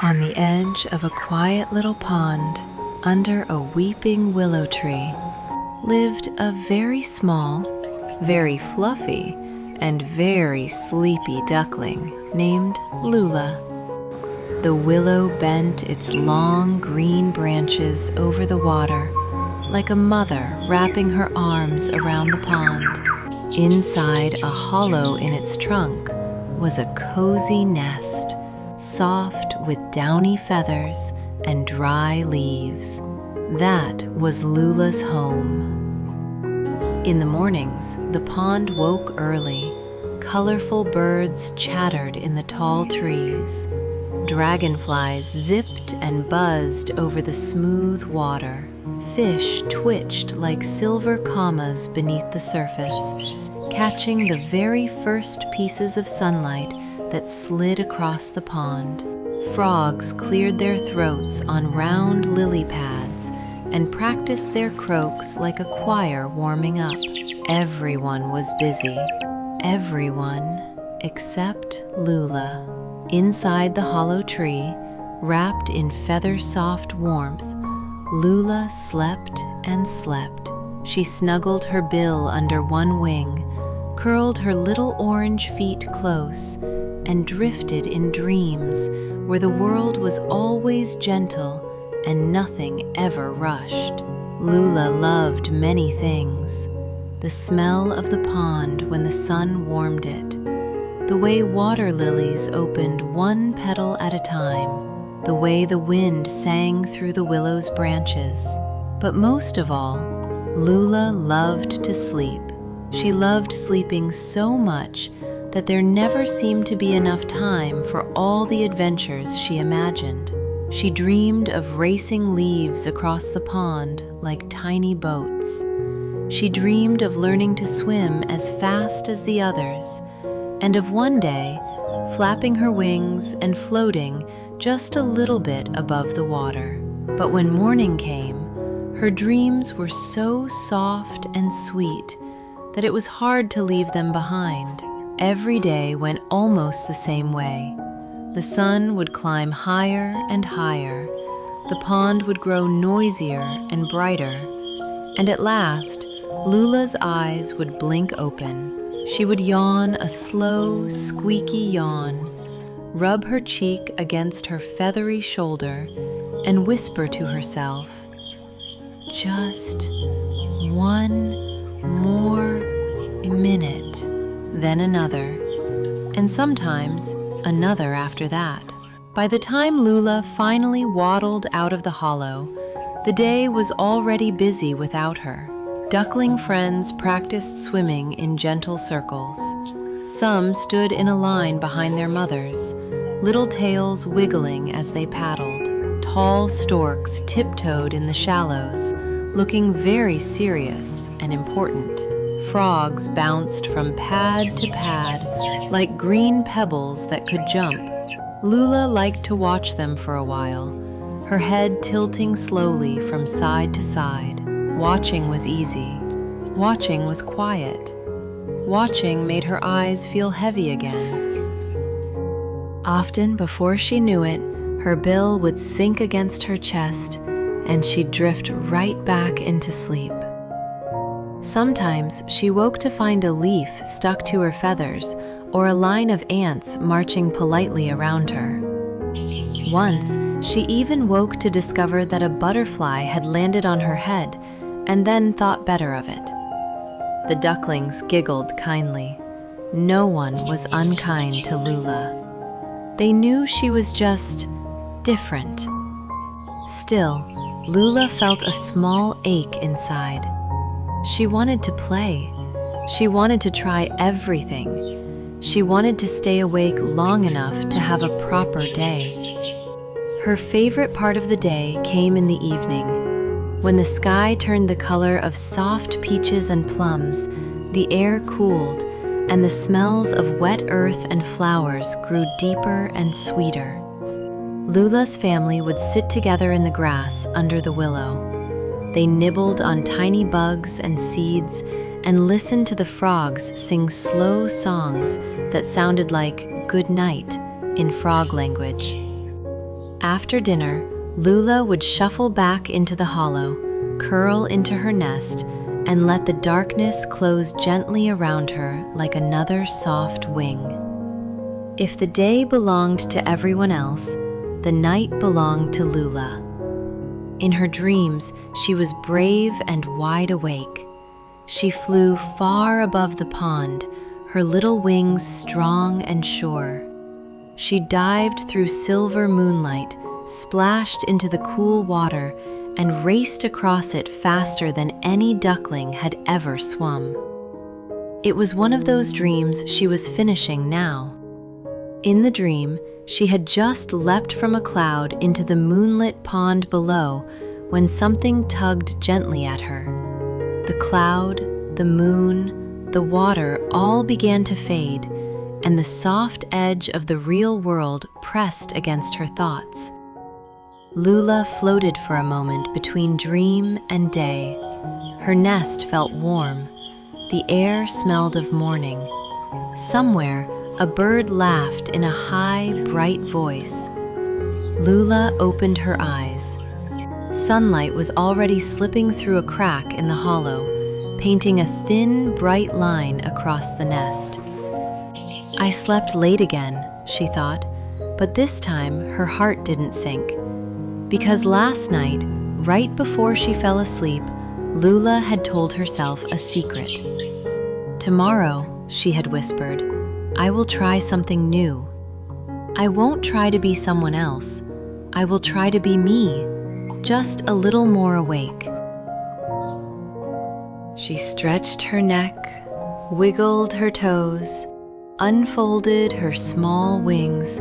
On the edge of a quiet little pond, under a weeping willow tree, lived a very small, very fluffy, and very sleepy duckling named Lulla. The willow bent its long green branches over the water, like a mother wrapping her arms around the pond. Inside a hollow in its trunk was a cozy nest, soft with downy feathers and dry leaves. That was Lulla's home. In the mornings, the pond woke early. Colorful birds chattered in the tall trees. Dragonflies zipped and buzzed over the smooth water. Fish twitched like silver commas beneath the surface, catching the very first pieces of sunlight that slid across the pond. Frogs cleared their throats on round lily pads and practiced their croaks like a choir warming up. Everyone was busy. Everyone except Lulla. Inside the hollow tree, wrapped in feather-soft warmth, Lulla slept and slept. She snuggled her bill under one wing, curled her little orange feet close, and drifted in dreams where the world was always gentle and nothing ever rushed. Lulla loved many things: the smell of the pond when the sun warmed it, the way water lilies opened one petal at a time, the way the wind sang through the willow's branches. But most of all, Lulla loved to sleep. She loved sleeping so much that there never seemed to be enough time for all the adventures she imagined. She dreamed of racing leaves across the pond like tiny boats. She dreamed of learning to swim as fast as the others, and of one day flapping her wings and floating just a little bit above the water. But when morning came, her dreams were so soft and sweet that it was hard to leave them behind. Every day went almost the same way. The sun would climb higher and higher. The pond would grow noisier and brighter. And at last, Lulla's eyes would blink open. She would yawn a slow, squeaky yawn, rub her cheek against her feathery shoulder, and whisper to herself, "Just one more minute," then another, and sometimes another after that. By the time Lulla finally waddled out of the hollow, the day was already busy without her. Duckling friends practiced swimming in gentle circles. Some stood in a line behind their mothers, little tails wiggling as they paddled. Tall storks tiptoed in the shallows, looking very serious and important. Frogs bounced from pad to pad like green pebbles that could jump. Lulla liked to watch them for a while, her head tilting slowly from side to side. Watching was easy. Watching was quiet. Watching made her eyes feel heavy again. Often before she knew it, her bill would sink against her chest and she'd drift right back into sleep. Sometimes she woke to find a leaf stuck to her feathers or a line of ants marching politely around her. Once, she even woke to discover that a butterfly had landed on her head and then thought better of it. The ducklings giggled kindly. No one was unkind to Lulla. They knew she was just different. Still, Lulla felt a small ache inside. She wanted to play. She wanted to try everything. She wanted to stay awake long enough to have a proper day. Her favorite part of the day came in the evening. When the sky turned the color of soft peaches and plums, the air cooled, and the smells of wet earth and flowers grew deeper and sweeter. Lulla's family would sit together in the grass under the willow. They nibbled on tiny bugs and seeds and listened to the frogs sing slow songs that sounded like good night in frog language. After dinner, Lulla would shuffle back into the hollow, curl into her nest, and let the darkness close gently around her like another soft wing. If the day belonged to everyone else, the night belonged to Lulla. In her dreams, she was brave and wide awake. She flew far above the pond, her little wings strong and sure. She dived through silver moonlight, splashed into the cool water, and raced across it faster than any duckling had ever swum. It was one of those dreams she was finishing now. In the dream, she had just leapt from a cloud into the moonlit pond below when something tugged gently at her. The cloud, the moon, the water all began to fade, and the soft edge of the real world pressed against her thoughts. Lulla floated for a moment between dream and day. Her nest felt warm. The air smelled of morning. Somewhere, a bird laughed in a high, bright voice. Lulla opened her eyes. Sunlight was already slipping through a crack in the hollow, painting a thin, bright line across the nest. I slept late again, she thought, but this time her heart didn't sink. Because last night, right before she fell asleep, Lulla had told herself a secret. Tomorrow, she had whispered, I will try something new. I won't try to be someone else. I will try to be me, just a little more awake. She stretched her neck, wiggled her toes, unfolded her small wings,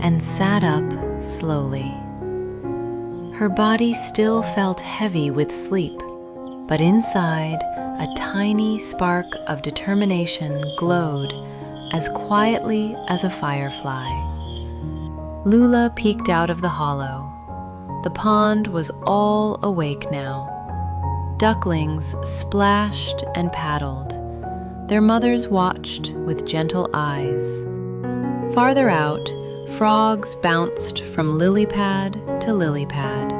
and sat up slowly. Her body still felt heavy with sleep, but inside, a tiny spark of determination glowed as quietly as a firefly. Lulla peeked out of the hollow. The pond was all awake now. Ducklings splashed and paddled. Their mothers watched with gentle eyes. Farther out, frogs bounced from lily pad to lily pad.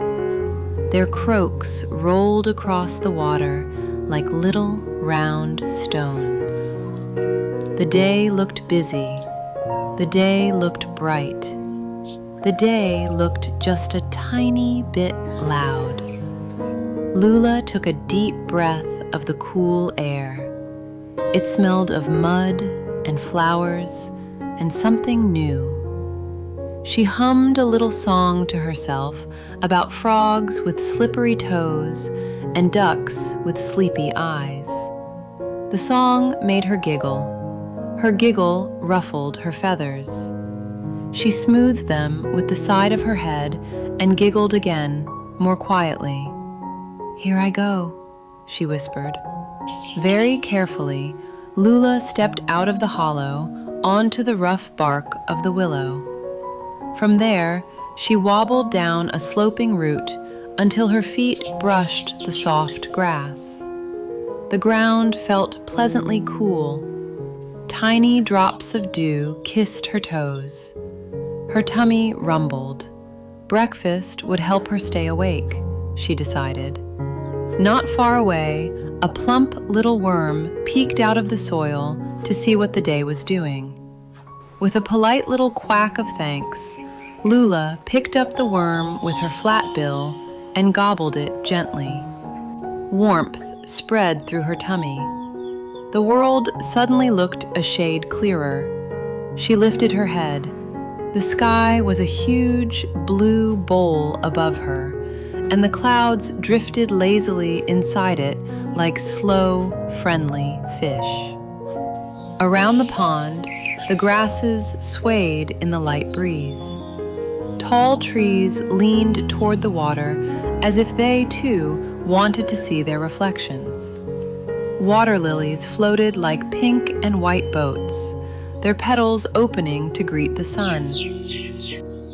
Their croaks rolled across the water like little round stones. The day looked busy. The day looked bright. The day looked just a tiny bit loud. Lulla took a deep breath of the cool air. It smelled of mud and flowers and something new. She hummed a little song to herself about frogs with slippery toes and ducks with sleepy eyes. The song made her giggle. Her giggle ruffled her feathers. She smoothed them with the side of her head and giggled again, more quietly. Here I go, she whispered. Very carefully, Lulla stepped out of the hollow onto the rough bark of the willow. From there, she wobbled down a sloping root until her feet brushed the soft grass. The ground felt pleasantly cool. Tiny drops of dew kissed her toes. Her tummy rumbled. Breakfast would help her stay awake, she decided. Not far away, a plump little worm peeked out of the soil to see what the day was doing. With a polite little quack of thanks, Lulla picked up the worm with her flat bill and gobbled it gently. Warmth spread through her tummy. The world suddenly looked a shade clearer. She lifted her head. The sky was a huge blue bowl above her, and the clouds drifted lazily inside it like slow, friendly fish. Around the pond, the grasses swayed in the light breeze. Tall trees leaned toward the water as if they, too, wanted to see their reflections. Water lilies floated like pink and white boats, their petals opening to greet the sun.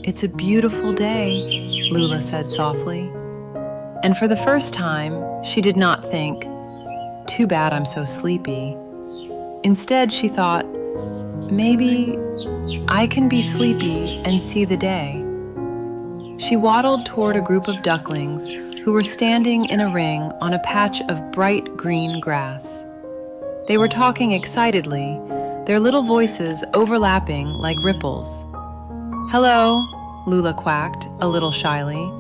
It's a beautiful day, Lulla said softly. And for the first time, she did not think, too bad I'm so sleepy. Instead, she thought, maybe I can be sleepy and see the day. She waddled toward a group of ducklings who were standing in a ring on a patch of bright green grass. They were talking excitedly, their little voices overlapping like ripples. "Hello," Lulla quacked, a little shyly.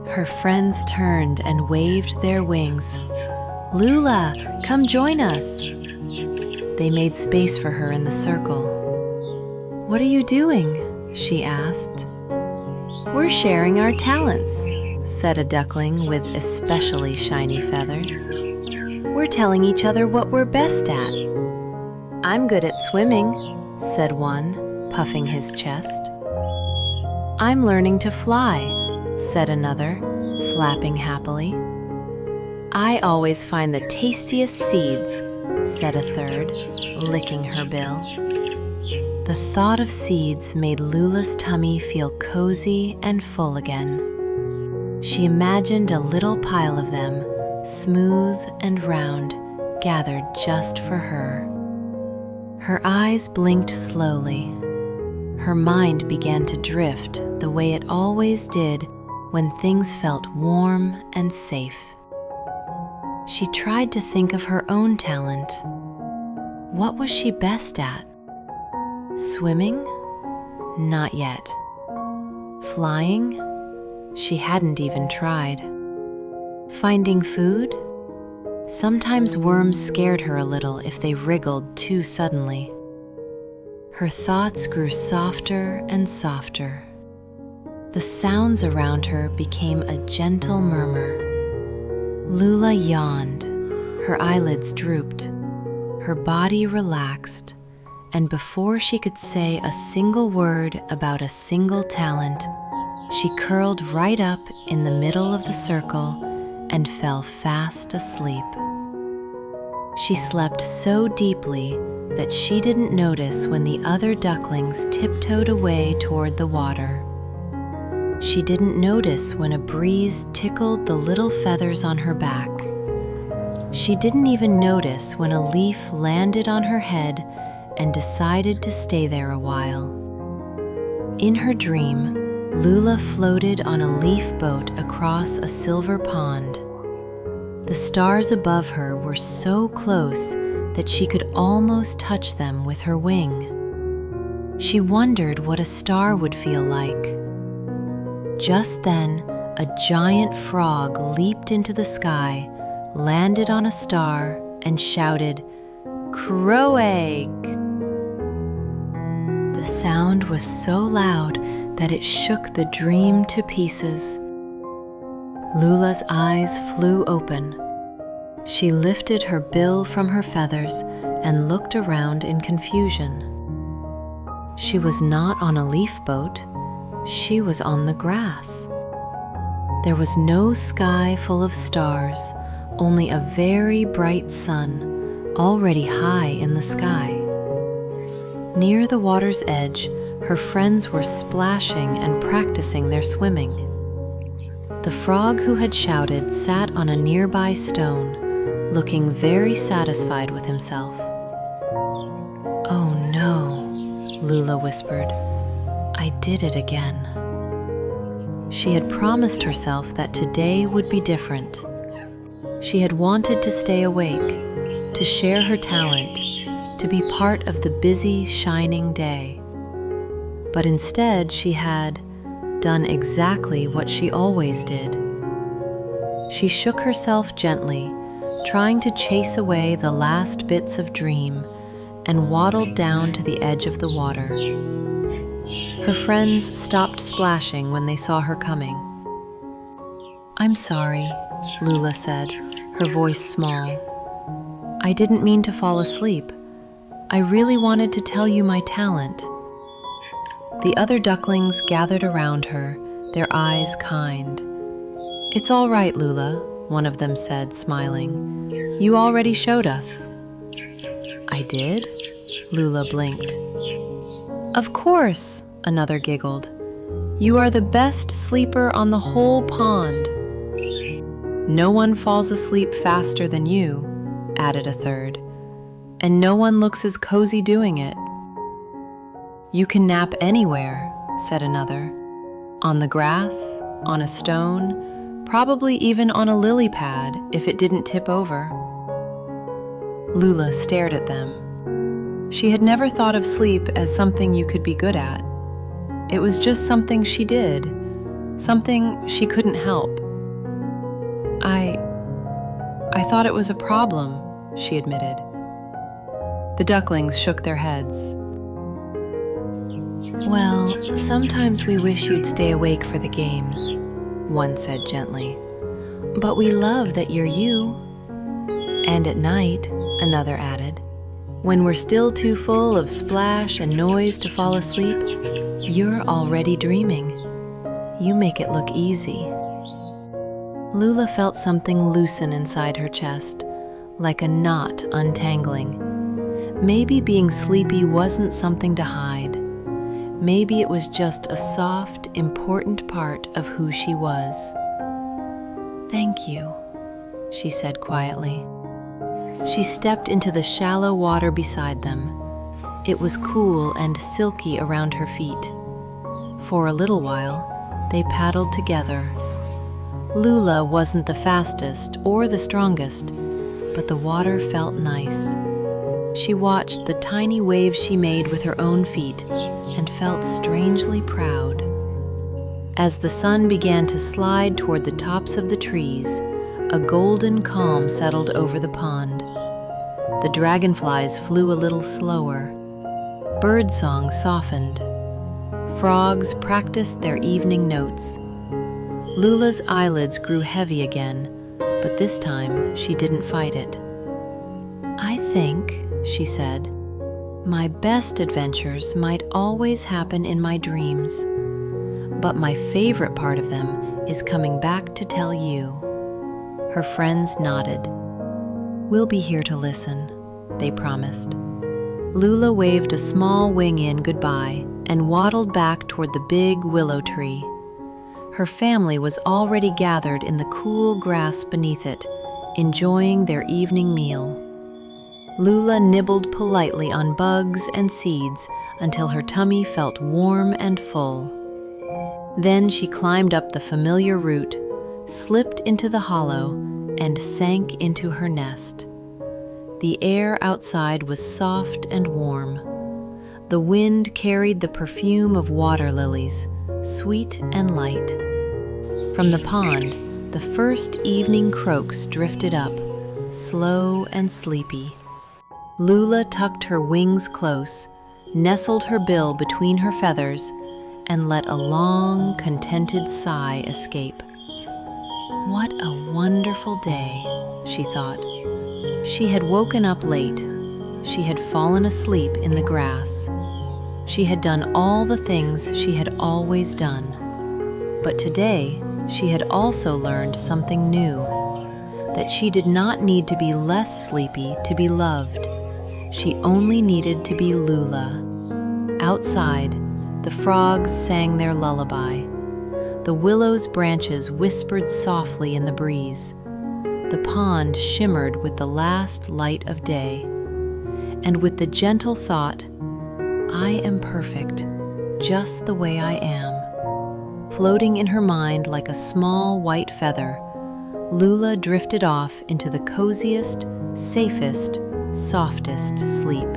Her friends turned and waved their wings. "Lulla, come join us." They made space for her in the circle. "What are you doing?" she asked. "We're sharing our talents," said a duckling with especially shiny feathers. "We're telling each other what we're best at." "I'm good at swimming," said one, puffing his chest. "I'm learning to fly," said another, flapping happily. "I always find the tastiest seeds," said a third, licking her bill. The thought of seeds made Lulla's tummy feel cozy and full again. She imagined a little pile of them, smooth and round, gathered just for her. Her eyes blinked slowly. Her mind began to drift the way it always did when things felt warm and safe. She tried to think of her own talent. What was she best at? Swimming? Not yet. Flying? She hadn't even tried. Finding food? Sometimes worms scared her a little if they wriggled too suddenly. Her thoughts grew softer and softer. The sounds around her became a gentle murmur. Lulla yawned. Her eyelids drooped. Her body relaxed, and before she could say a single word about a single talent, she curled right up in the middle of the circle and fell fast asleep. She slept so deeply that she didn't notice when the other ducklings tiptoed away toward the water. She didn't notice when a breeze tickled the little feathers on her back. She didn't even notice when a leaf landed on her head and decided to stay there a while. In her dream, Lulla floated on a leaf boat across a silver pond. The stars above her were so close that she could almost touch them with her wing. She wondered what a star would feel like. Just then, a giant frog leaped into the sky, landed on a star, and shouted, "Crow egg!" The sound was so loud that it shook the dream to pieces. Lulla's eyes flew open. She lifted her bill from her feathers and looked around in confusion. She was not on a leaf boat. She was on the grass. There was no sky full of stars, only a very bright sun, already high in the sky. Near the water's edge, her friends were splashing and practicing their swimming. The frog who had shouted sat on a nearby stone, looking very satisfied with himself. "Oh no," Lulla whispered. "I did it again." She had promised herself that today would be different. She had wanted to stay awake, to share her talent, to be part of the busy, shining day. But instead, she had done exactly what she always did. She shook herself gently, trying to chase away the last bits of dream, and waddled down to the edge of the water. Her friends stopped splashing when they saw her coming. "I'm sorry," Lulla said, her voice small. "I didn't mean to fall asleep. I really wanted to tell you my talent." The other ducklings gathered around her, their eyes kind. "It's all right, Lulla," one of them said, smiling. "You already showed us." "I did?" Lulla blinked. "Of course," another giggled. "You are the best sleeper on the whole pond." "No one falls asleep faster than you," added a third. "And no one looks as cozy doing it." "You can nap anywhere," said another. On the grass, on a stone, probably even on a lily pad if it didn't tip over. Lulla stared at them. She had never thought of sleep as something you could be good at. It was just something she did, something she couldn't help. I thought it was a problem, she admitted. The ducklings shook their heads. Well, sometimes we wish you'd stay awake for the games, one said gently. But we love that you're you. And at night, another added, when we're still too full of splash and noise to fall asleep, you're already dreaming. You make it look easy. Lulla felt something loosen inside her chest, like a knot untangling. Maybe being sleepy wasn't something to hide. Maybe it was just a soft, important part of who she was. Thank you, she said quietly. She stepped into the shallow water beside them. It was cool and silky around her feet. For a little while, they paddled together. Lulla wasn't the fastest or the strongest, but the water felt nice. She watched the tiny waves she made with her own feet and felt strangely proud. As the sun began to slide toward the tops of the trees, a golden calm settled over the pond. The dragonflies flew a little slower. Birdsong softened. Frogs practiced their evening notes. Lulla's eyelids grew heavy again, but this time she didn't fight it. I think, she said, my best adventures might always happen in my dreams, but my favorite part of them is coming back to tell you. Her friends nodded. We'll be here to listen, they promised. Lulla waved a small wing in goodbye and waddled back toward the big willow tree. Her family was already gathered in the cool grass beneath it, enjoying their evening meal. Lulla nibbled politely on bugs and seeds until her tummy felt warm and full. Then she climbed up the familiar route, slipped into the hollow, and sank into her nest. The air outside was soft and warm. The wind carried the perfume of water lilies, sweet and light. From the pond, the first evening croaks drifted up, slow and sleepy. Lulla tucked her wings close, nestled her bill between her feathers, and let a long, contented sigh escape. What a wonderful day, she thought. She had woken up late. She had fallen asleep in the grass. She had done all the things she had always done. But today, she had also learned something new, that she did not need to be less sleepy to be loved. She only needed to be Lulla. Outside, the frogs sang their lullaby. The willow's branches whispered softly in the breeze. The pond shimmered with the last light of day. And with the gentle thought, I am perfect, just the way I am, floating in her mind like a small white feather, Lulla drifted off into the coziest, safest, softest sleep.